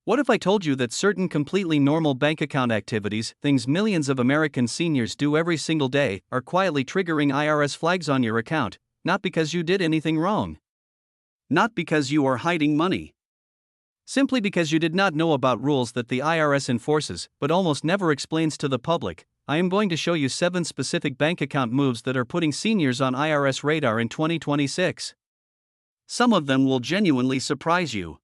What if I told you that certain completely normal bank account activities, things millions of American seniors do every single day, are quietly triggering IRS flags on your account, not because you did anything wrong, not because you are hiding money, simply because you did not know about rules that the IRS enforces but almost never explains to the public? I am going to show you 7 specific bank account moves that are putting seniors on IRS radar in 2026. Some of them will genuinely surprise you.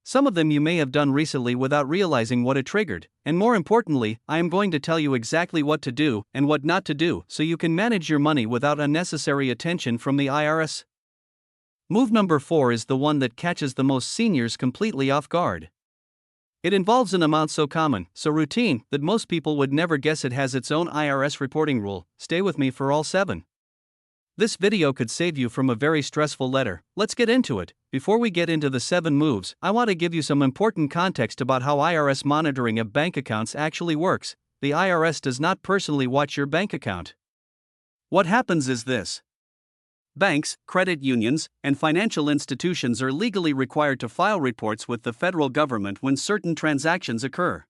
Some of them you may have done recently without realizing what it triggered, and more importantly, I am going to tell you exactly what to do and what not to do so you can manage your money without unnecessary attention from the IRS. Move number 4 is the one that catches the most seniors completely off guard. It involves an amount so common, so routine, that most people would never guess it has its own IRS reporting rule. Stay with me for all 7. This video could save you from a very stressful letter. Let's get into it. Before we get into the 7 moves, I want to give you some important context about how IRS monitoring of bank accounts actually works. The IRS does not personally watch your bank account. What happens is this. Banks, credit unions, and financial institutions are legally required to file reports with the federal government when certain transactions occur.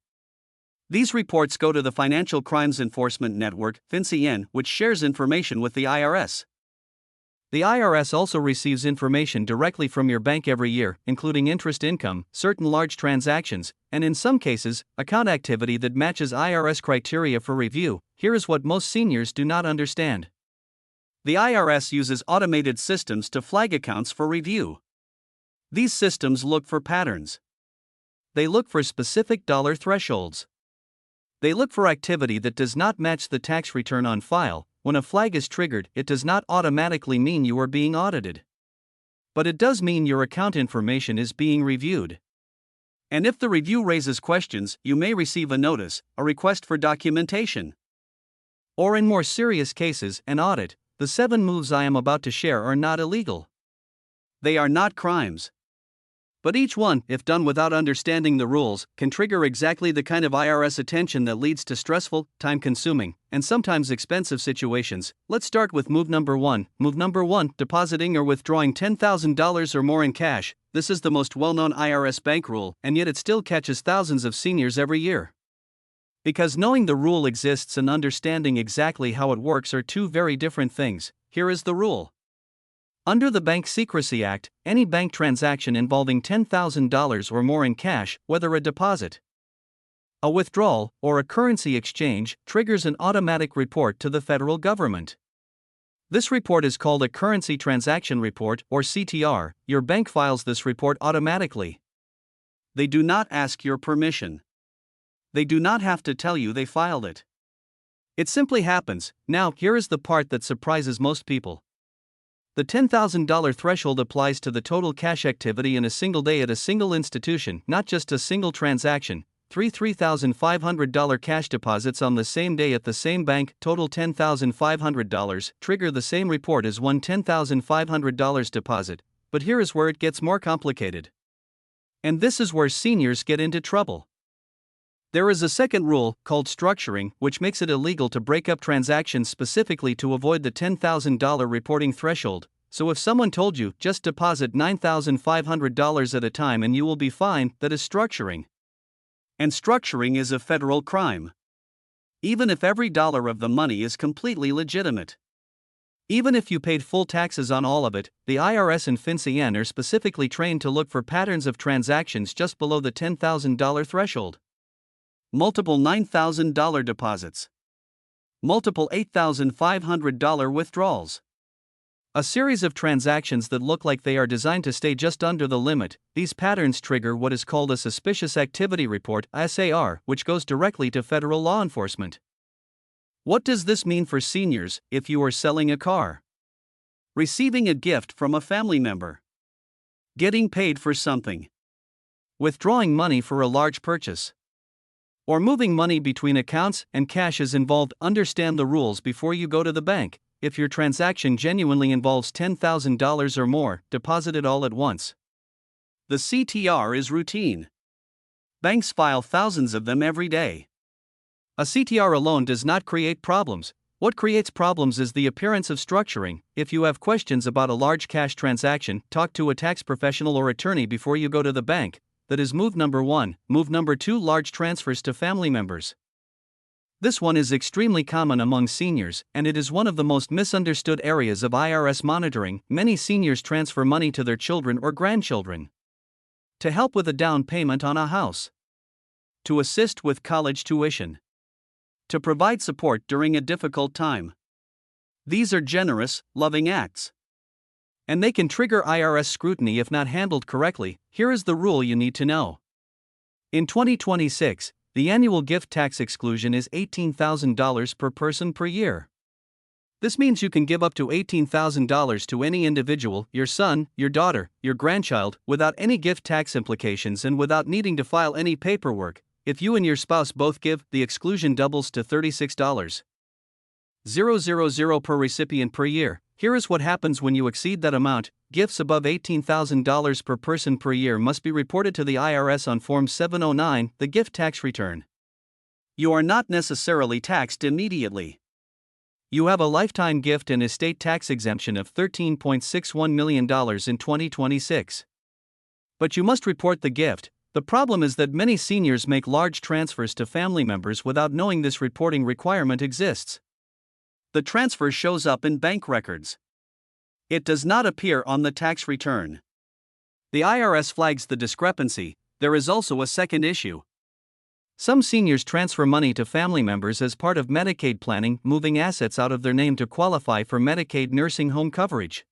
These reports go to the Financial Crimes Enforcement Network, FinCEN, which shares information with the IRS. The IRS also receives information directly from your bank every year, including interest income, certain large transactions, and in some cases, account activity that matches IRS criteria for review. Here is what most seniors do not understand. The IRS uses automated systems to flag accounts for review. These systems look for patterns. They look for specific dollar thresholds. They look for activity that does not match the tax return on file. When a flag is triggered, it does not automatically mean you are being audited. But it does mean your account information is being reviewed. And if the review raises questions, you may receive a notice, a request for documentation, or in more serious cases, an audit. The 7 moves I am about to share are not illegal. They are not crimes. But each one, if done without understanding the rules, can trigger exactly the kind of IRS attention that leads to stressful, time-consuming, and sometimes expensive situations. Let's start with move number 1. Move number 1, depositing or withdrawing $10,000 or more in cash. This is the most well-known IRS bank rule, and yet it still catches thousands of seniors every year. Because knowing the rule exists and understanding exactly how it works are 2 very different things. Here is the rule. Under the Bank Secrecy Act, any bank transaction involving $10,000 or more in cash, whether a deposit, a withdrawal, or a currency exchange, triggers an automatic report to the federal government. This report is called a Currency Transaction Report, or CTR. Your bank files this report automatically. They do not ask your permission. They do not have to tell you they filed it. It simply happens. Now, here is the part that surprises most people. The $10,000 threshold applies to the total cash activity in a single day at a single institution, not just a single transaction. 3 $3,500 cash deposits on the same day at the same bank, total $10,500, trigger the same report as one $10,500 deposit. But here is where it gets more complicated. And this is where seniors get into trouble. There is a second rule, called structuring, which makes it illegal to break up transactions specifically to avoid the $10,000 reporting threshold. So if someone told you, just deposit $9,500 at a time and you will be fine, that is structuring. And structuring is a federal crime. Even if every dollar of the money is completely legitimate. Even if you paid full taxes on all of it, the IRS and FinCEN are specifically trained to look for patterns of transactions just below the $10,000 threshold. Multiple $9,000 deposits. Multiple $8,500 withdrawals. A series of transactions that look like they are designed to stay just under the limit. These patterns trigger what is called a Suspicious Activity Report, SAR, which goes directly to federal law enforcement. What does this mean for seniors if you are selling a car? Receiving a gift from a family member? Getting paid for something? Withdrawing money for a large purchase? Or moving money between accounts and cash is involved? Understand the rules before you go to the bank. If your transaction genuinely involves $10,000 or more, deposit it all at once. The CTR is routine. Banks file thousands of them every day. A CTR alone does not create problems. What creates problems is the appearance of structuring. If you have questions about a large cash transaction, talk to a tax professional or attorney before you go to the bank. that is move number 1. Move number 2, large transfers to family members. This one is extremely common among seniors, and it is one of the most misunderstood areas of IRS monitoring. Many seniors transfer money to their children or grandchildren to help with a down payment on a house, to assist with college tuition, to provide support during a difficult time. These are generous, loving acts, and they can trigger IRS scrutiny if not handled correctly. Here is the rule you need to know. In 2026, the annual gift tax exclusion is $18,000 per person per year. This means you can give up to $18,000 to any individual, your son, your daughter, your grandchild, without any gift tax implications and without needing to file any paperwork. If you and your spouse both give, the exclusion doubles to $36,000 per recipient per year. Here is what happens when you exceed that amount. Gifts above $18,000 per person per year must be reported to the IRS on Form 709, the gift tax return. You are not necessarily taxed immediately. You have a lifetime gift and estate tax exemption of $13.61 million in 2026. But you must report the gift. The problem is that many seniors make large transfers to family members without knowing this reporting requirement exists. The transfer shows up in bank records. It does not appear on the tax return. The IRS flags the discrepancy. There is also a second issue. Some seniors transfer money to family members as part of Medicaid planning, moving assets out of their name to qualify for Medicaid nursing home coverage.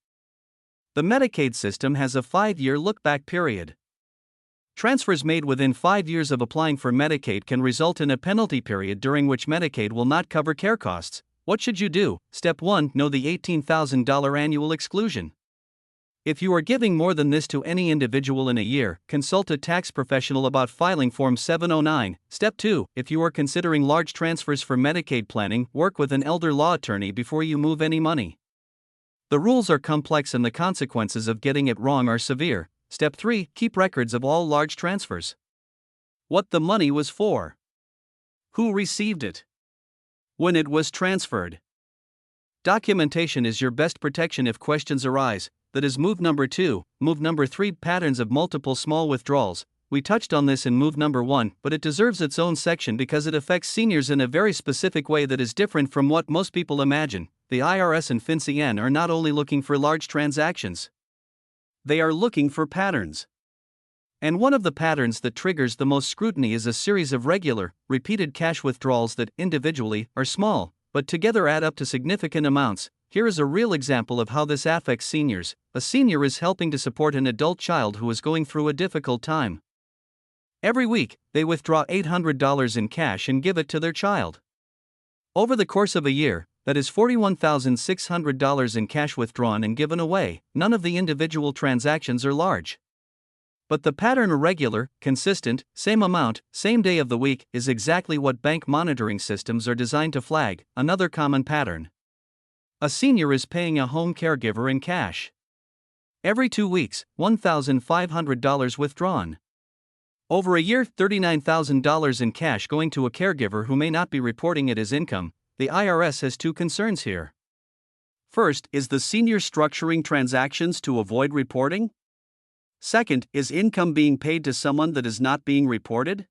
The Medicaid system has a 5-year look-back period. Transfers made within 5 years of applying for Medicaid can result in a penalty period during which Medicaid will not cover care costs. What should you do? Step 1. Know the $18,000 annual exclusion. If you are giving more than this to any individual in a year, consult a tax professional about filing Form 709. Step 2. If you are considering large transfers for Medicaid planning, work with an elder law attorney before you move any money. The rules are complex and the consequences of getting it wrong are severe. Step 3. Keep records of all large transfers. What the money was for. Who received it. When it was transferred. Documentation is your best protection if questions arise. That is move number 2. Move number 3. Patterns of multiple small withdrawals. We touched on this in move number 1, but it deserves its own section because it affects seniors in a very specific way that is different from what most people imagine. The IRS and FinCEN are not only looking for large transactions, they are looking for patterns. And one of the patterns that triggers the most scrutiny is a series of regular, repeated cash withdrawals that, individually, are small, but together add up to significant amounts. Here is a real example of how this affects seniors. A senior is helping to support an adult child who is going through a difficult time. Every week, they withdraw $800 in cash and give it to their child. Over the course of a year, that is $41,600 in cash withdrawn and given away. None of the individual transactions are large. But the pattern, irregular, consistent, same amount, same day of the week, is exactly what bank monitoring systems are designed to flag. Another common pattern. A senior is paying a home caregiver in cash. Every 2 weeks, $1,500 withdrawn. Over a year, $39,000 in cash going to a caregiver who may not be reporting it as income. The IRS has 2 concerns here. First, is the senior structuring transactions to avoid reporting? Second, is income being paid to someone that is not being reported?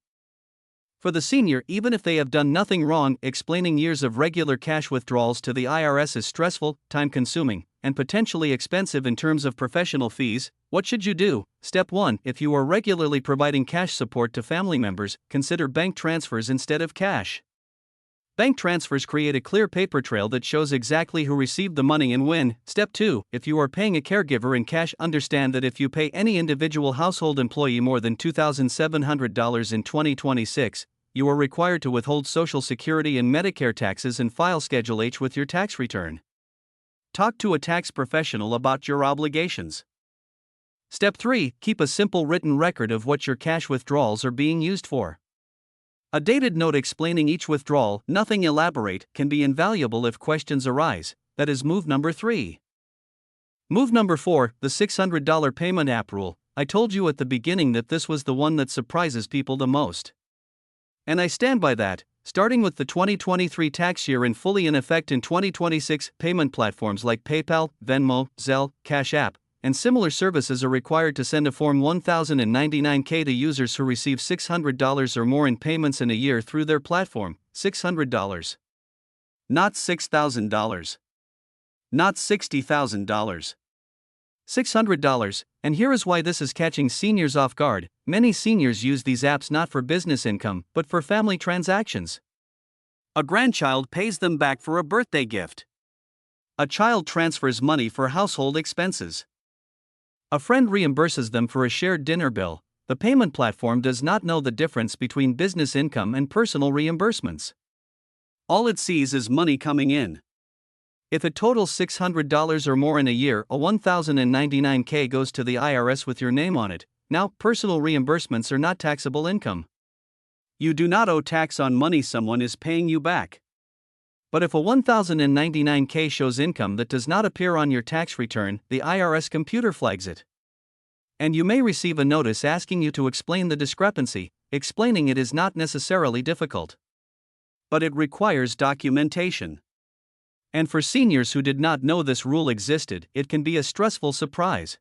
For the senior, even if they have done nothing wrong, explaining years of regular cash withdrawals to the IRS is stressful, time-consuming, and potentially expensive in terms of professional fees. What should you do? Step 1. If you are regularly providing cash support to family members, consider bank transfers instead of cash. Bank transfers create a clear paper trail that shows exactly who received the money and when. Step 2. If you are paying a caregiver in cash, understand that if you pay any individual household employee more than $2,700 in 2026, you are required to withhold Social Security and Medicare taxes and file Schedule H with your tax return. Talk to a tax professional about your obligations. Step 3. Keep a simple written record of what your cash withdrawals are being used for. A dated note explaining each withdrawal, nothing elaborate, can be invaluable if questions arise. That is move number 3. Move number 4, the $600 payment app rule. I told you at the beginning that this was the one that surprises people the most. And I stand by that. Starting with the 2023 tax year and fully in effect in 2026, payment platforms like PayPal, Venmo, Zelle, Cash App, and similar services are required to send a Form 1099-K to users who receive $600 or more in payments in a year through their platform. $600. Not $6,000. Not $60,000. $600, and here is why this is catching seniors off guard. Many seniors use these apps not for business income, but for family transactions. A grandchild pays them back for a birthday gift. A child transfers money for household expenses. A friend reimburses them for a shared dinner bill. The payment platform does not know the difference between business income and personal reimbursements. All it sees is money coming in. If it totals $600 or more in a year, a $1,099K goes to the IRS with your name on it. Now, personal reimbursements are not taxable income. You do not owe tax on money someone is paying you back. But if a $1,099K shows income that does not appear on your tax return, the IRS computer flags it. And you may receive a notice asking you to explain the discrepancy. Explaining it is not necessarily difficult, but it requires documentation. And for seniors who did not know this rule existed, it can be a stressful surprise.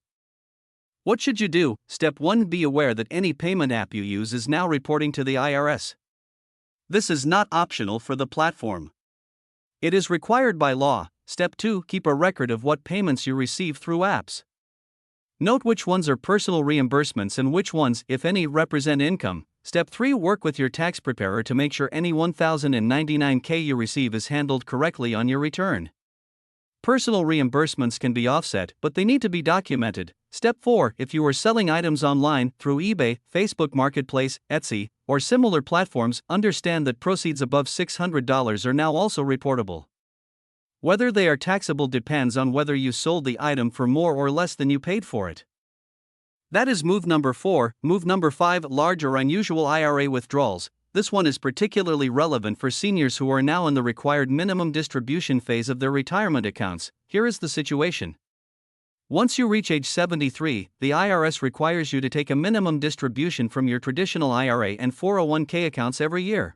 What should you do? Step 1. Be aware that any payment app you use is now reporting to the IRS. This is not optional for the platform. It is required by law. Step 2. Keep a record of what payments you receive through apps. Note which ones are personal reimbursements and which ones, if any, represent income. Step 3. Work with your tax preparer to make sure any $1,099K you receive is handled correctly on your return. Personal reimbursements can be offset, but they need to be documented. Step 4. If you are selling items online through eBay, Facebook Marketplace, Etsy, or similar platforms, understand that proceeds above $600 are now also reportable. Whether they are taxable depends on whether you sold the item for more or less than you paid for it. That is move number 4. Move number 5. Large or unusual IRA withdrawals. This one is particularly relevant for seniors who are now in the required minimum distribution phase of their retirement accounts. Here is the situation. Once you reach age 73, the IRS requires you to take a minimum distribution from your traditional IRA and 401k accounts every year.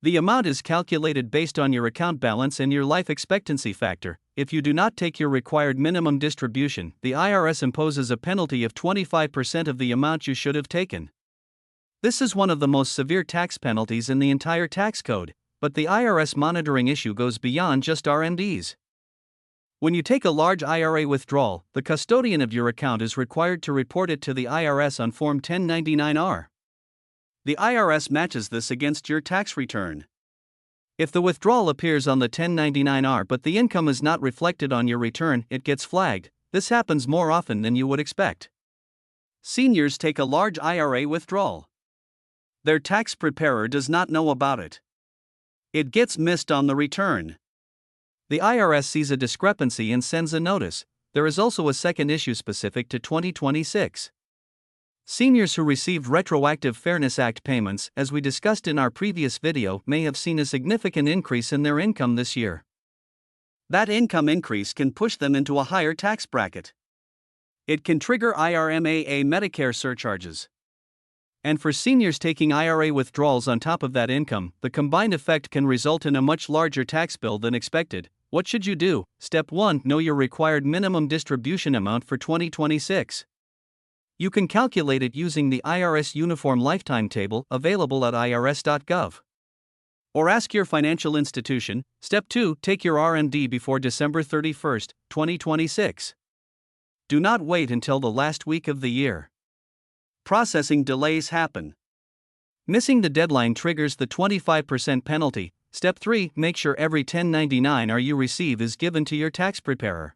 The amount is calculated based on your account balance and your life expectancy factor. If you do not take your required minimum distribution, the IRS imposes a penalty of 25% of the amount you should have taken. This is one of the most severe tax penalties in the entire tax code, but the IRS monitoring issue goes beyond just RMDs. When you take a large IRA withdrawal, the custodian of your account is required to report it to the IRS on Form 1099-R. The IRS matches this against your tax return. If the withdrawal appears on the 1099-R but the income is not reflected on your return, it gets flagged. This happens more often than you would expect. Seniors take a large IRA withdrawal. Their tax preparer does not know about it. It gets missed on the return. The IRS sees a discrepancy and sends a notice. There is also a second issue specific to 2026. Seniors who received retroactive Fairness Act payments, as we discussed in our previous video, may have seen a significant increase in their income this year. That income increase can push them into a higher tax bracket. It can trigger IRMAA Medicare surcharges. And for seniors taking IRA withdrawals on top of that income, the combined effect can result in a much larger tax bill than expected. What should you do? Step 1. Know your required minimum distribution amount for 2026. You can calculate it using the IRS Uniform Lifetime Table available at irs.gov. Or ask your financial institution. Step 2. Take your RMD before December 31, 2026. Do not wait until the last week of the year. Processing delays happen. Missing the deadline triggers the 25% penalty. Step 3. Make sure every 1099-R you receive is given to your tax preparer.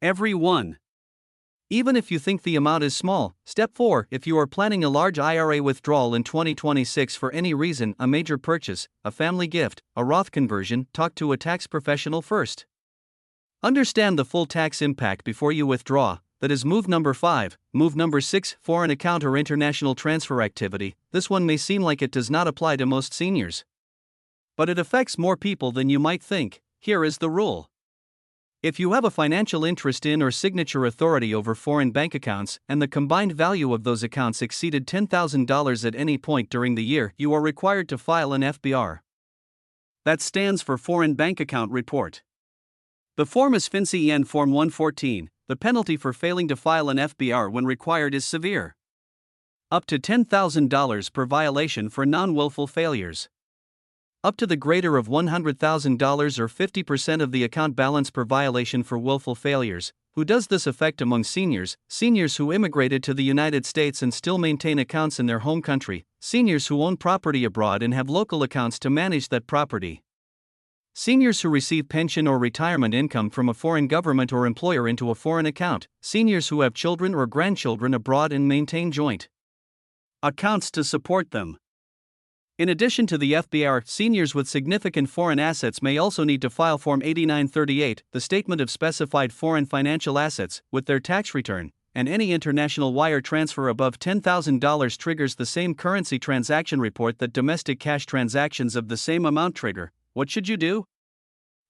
Every one. Even if you think the amount is small. Step 4. If you are planning a large IRA withdrawal in 2026 for any reason, a major purchase, a family gift, a Roth conversion, talk to a tax professional first. Understand the full tax impact before you withdraw. That is move number 5. Move number 6. Foreign account or international transfer activity. This one may seem like it does not apply to most seniors, but it affects more people than you might think. Here is the rule. If you have a financial interest in or signature authority over foreign bank accounts, and the combined value of those accounts exceeded $10,000 at any point during the year, you are required to file an FBR. That stands for Foreign Bank Account Report. The form is FINCEN Form 114. the penalty for failing to file an FBR when required is severe. Up to $10,000 per violation for non-willful failures. Up to the greater of $100,000 or 50% of the account balance per violation for willful failures. Who does this affect among seniors? Seniors who immigrated to the United States and still maintain accounts in their home country, seniors who own property abroad and have local accounts to manage that property. Seniors who receive pension or retirement income from a foreign government or employer into a foreign account, seniors who have children or grandchildren abroad and maintain joint accounts to support them. In addition to the FBR, seniors with significant foreign assets may also need to file Form 8938, the Statement of Specified Foreign Financial Assets, with their tax return, and any international wire transfer above $10,000 triggers the same currency transaction report that domestic cash transactions of the same amount trigger. What should you do?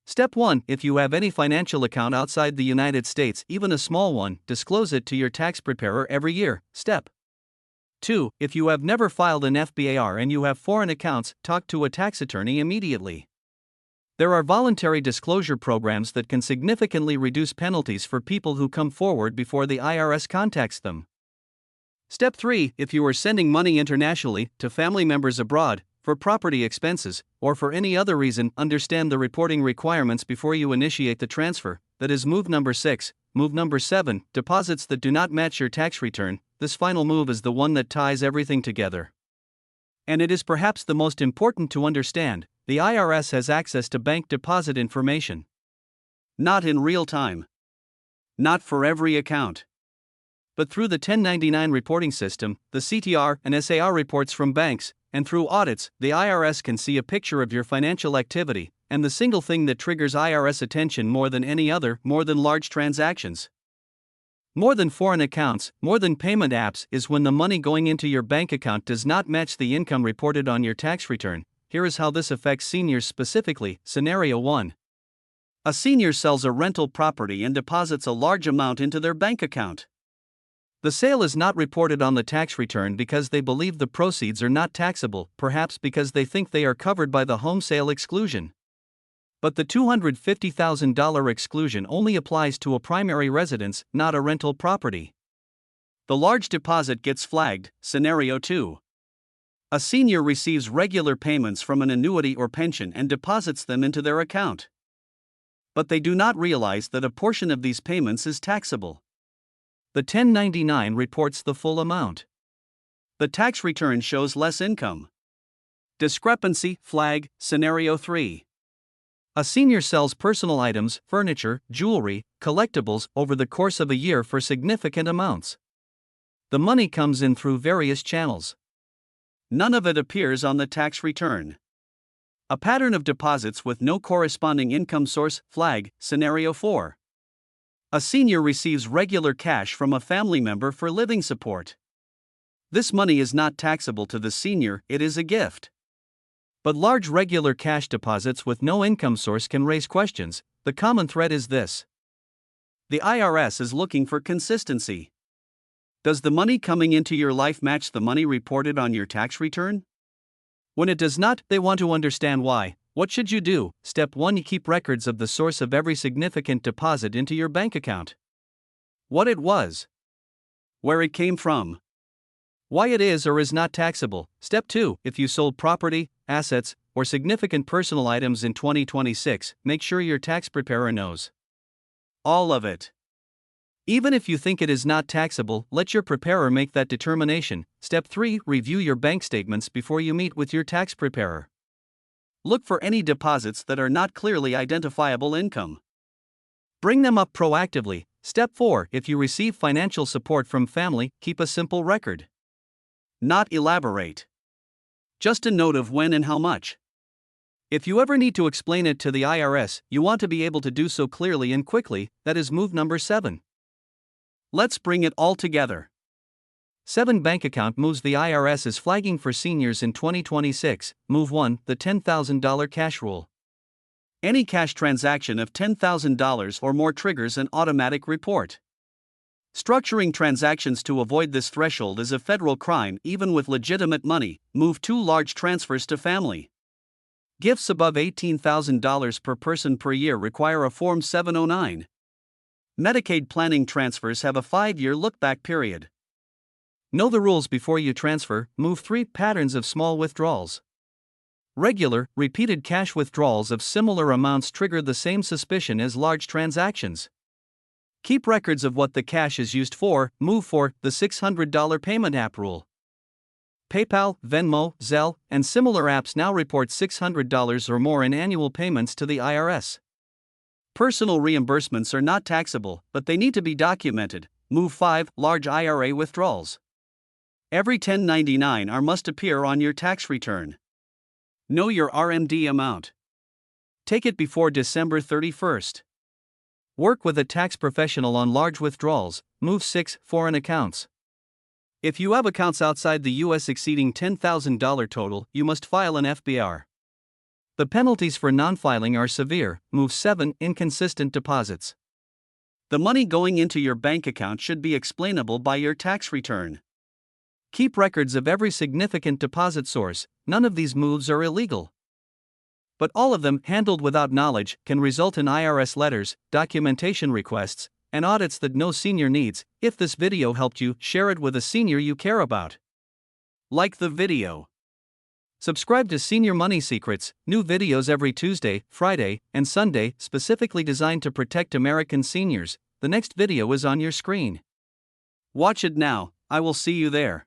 Step 1. If you have any financial account outside the United States, even a small one, disclose it to your tax preparer every year. Step 2. If you have never filed an FBAR and you have foreign accounts, talk to a tax attorney immediately. There are voluntary disclosure programs that can significantly reduce penalties for people who come forward before the IRS contacts them. Step 3. If you are sending money internationally to family members abroad, for property expenses, or for any other reason, understand the reporting requirements before you initiate the transfer. That is move number 6. Move number 7. Deposits that do not match your tax return. This final move is the one that ties everything together. And it is perhaps the most important to understand. The IRS has access to bank deposit information. Not in real time. Not for every account. But through the 1099 reporting system, the CTR and SAR reports from banks, and through audits, the IRS can see a picture of your financial activity, and the single thing that triggers IRS attention more than any other, more than large transactions, more than foreign accounts, more than payment apps, is when the money going into your bank account does not match the income reported on your tax return. Here is how this affects seniors specifically. Scenario 1. A senior sells a rental property and deposits a large amount into their bank account. The sale is not reported on the tax return because they believe the proceeds are not taxable, perhaps because they think they are covered by the home sale exclusion. But the $250,000 exclusion only applies to a primary residence, not a rental property. The large deposit gets flagged. Scenario 2. A senior receives regular payments from an annuity or pension and deposits them into their account. But they do not realize that a portion of these payments is taxable. The 1099 reports the full amount. The tax return shows less income. Discrepancy, flag. Scenario 3. A senior sells personal items, furniture, jewelry, collectibles over the course of a year for significant amounts. The money comes in through various channels. None of it appears on the tax return. A pattern of deposits with no corresponding income source, flag. Scenario 4. A senior receives regular cash from a family member for living support. This money is not taxable to the senior, it is a gift. But large regular cash deposits with no income source can raise questions. The common thread is this: the IRS is looking for consistency. Does the money coming into your life match the money reported on your tax return? When it does not, they want to understand why. What should you do? Step 1. You keep records of the source of every significant deposit into your bank account. What it was. Where it came from. Why it is or is not taxable. Step 2. If you sold property, assets, or significant personal items in 2026, make sure your tax preparer knows all of it. Even if you think it is not taxable, let your preparer make that determination. Step 3. Review your bank statements before you meet with your tax preparer. Look for any deposits that are not clearly identifiable income. Bring them up proactively. Step 4. If you receive financial support from family, keep a simple record. Not elaborate. Just a note of when and how much. If you ever need to explain it to the IRS, you want to be able to do so clearly and quickly. That is move number 7. Let's bring it all together. 7 bank account moves the IRS is flagging for seniors in 2026. Move 1. The $10,000 cash rule. Any cash transaction of $10,000 or more triggers an automatic report. Structuring transactions to avoid this threshold is a federal crime even with legitimate money. Move 2. Large transfers to family. Gifts above $18,000 per person per year require a Form 709. Medicaid planning transfers have a 5-year look-back period. Know the rules before you transfer. Move 3 patterns of small withdrawals. Regular, repeated cash withdrawals of similar amounts trigger the same suspicion as large transactions. Keep records of what the cash is used for. Move 4, the $600 payment app rule. PayPal, Venmo, Zelle, and similar apps now report $600 or more in annual payments to the IRS. Personal reimbursements are not taxable, but they need to be documented. Move 5, large IRA withdrawals. Every 1099 must appear on your tax return. Know your RMD amount. Take it before December 31st. Work with a tax professional on large withdrawals. Move 6, foreign accounts. If you have accounts outside the U.S. exceeding $10,000 total, you must file an FBR. The penalties for non-filing are severe. Move 7, inconsistent deposits. The money going into your bank account should be explainable by your tax return. Keep records of every significant deposit source. None of these moves are illegal, but all of them, handled without knowledge, can result in IRS letters, documentation requests, and audits that no senior needs. If this video helped you, share it with a senior you care about. Like the video. Subscribe to Senior Money Secrets, new videos every Tuesday, Friday, and Sunday, specifically designed to protect American seniors. The next video is on your screen. Watch it now. I will see you there.